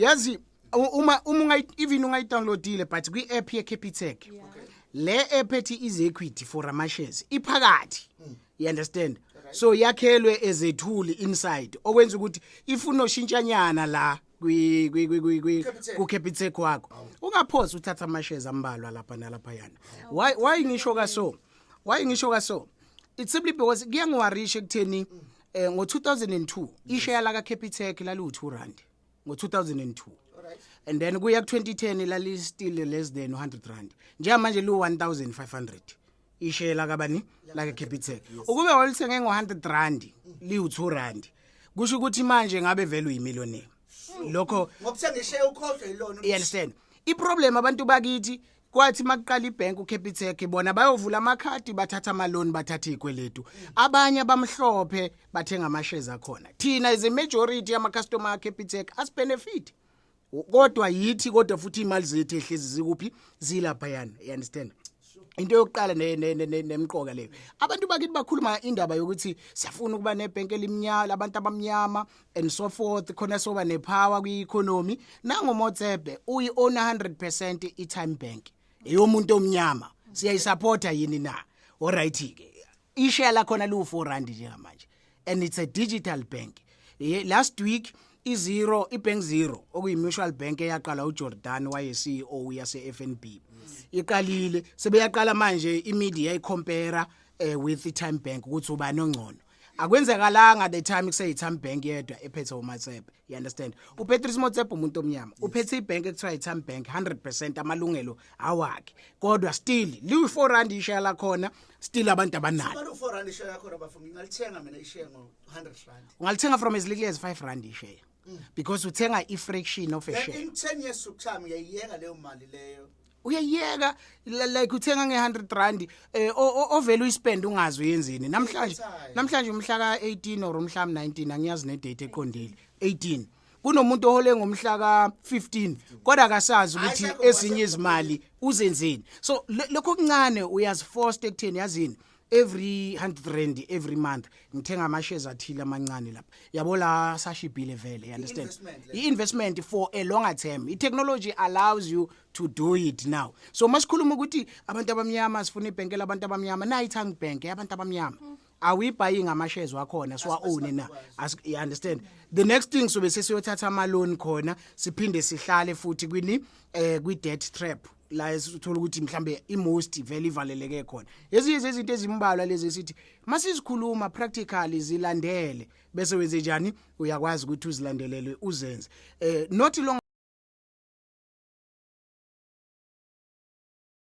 yazi even ungayidownloadile but kwi-app ye-Capitec le app ethi is equity for amashares iphakathi you understand so yakhelwe as a tool inside okwenza ukuthi if unoshintshanyana la ku Capitec wakho ungaphosi uthatha amashares ambalwa lapha nalapha yana why ngisho ka so it's simply because kuyangiwarisha ekutheni ngo 2002 ishare la ka Capitec lali u2 ngo 2002 and then kuya ku 2010 lali still less than 100 rand njengamanje lu 1500 ishare la kabani la ka Capitec ukube walithenga ngo 100 rand li u2 rand kusho ukuthi manje ngabe value yimillionaire lokho ngokuthenga ishare ukhohlwe yilona you understand iproblem abantu bakithi kwathi makuqala ibank uCapitec bona bayovula amakhadi bathatha ama loan bathatha ikweletu abanye abamhlophe bathenga amashares akhona thina as a majority ama customer Capitec as benefit kodwa yithi kodwa futhi imali zethu ehlezi zikuphi zilapha yana you understand into yokuqala nemqoka leyo abantu bakithi bakhuluma indaba yokuthi siyafuna ukuba nebhenki elimnyama abantu abamnyama and so forth khona soba nepower kwi-economy nango Motsepe uyi own 100% i-Time Bank eyomuntu omnyama siyayisupporta yini na alright ke ishare la khona lu 4 rand njengamanje and it's a digital bank last week ibank zero okuyi-mutual bank eyaqala uJordan waye CEO yase FNB iqalile sebeyaqala manje imedia icompare with i-Time Bank ukuthi ubani ongcono akwenzekalanga the time kusay i-Time Bank yedwa ephethe uMatsepe you understand uPatrice Motsepe umuntu omnyama uphethe ibank ekuthiwa i-Time Bank 100% amalungelo awakhe kodwa still liwu 4 rand ishare la khona still abantu abanalo abantu 4 rand ishare yakho bafuna ngalithenga mina ishare ngo 100 rand ungalithenga from as little as 5 rand ishare because uthenga i-fraction of a share in 10 years ukutshama uyayiyeka leyo mali leyo uyayeka like uthenga nge100 rand ovela uyispend ungazi uyenzini namhlanje umhla ka18 or umhla ka19 angiyazi nedate eqondile 18 kunomuntu ohole ngomhla ka15 kodwa akasazi ukuthi ezinye izimali uzenzeni so lokho kuncane uyaziforce ekutheni yazini every 100 rand every month ngithenga amashares athile amancane lapha yabo la ashibhile vele you understand i-investment for a longer term i-technology allows you to do it now so masikhuluma ukuthi abantu abamnyama sifuna ibhenki labantu abamnyama na i-Time Bank yabantu abamnyama are buying amashares wakhona so own na you understand the next thing sobe sesiyothatha ama loan khona siphinde sihlale futhi kwi debt trap la uthola ukuthi mhlambe most vele ivaleleke khona ezinye izinto ezimbalwa lezi esithi masizikhuluma practically zilandele bese wenze njani uyakwazi ukuthi uzilandelele uzenze not long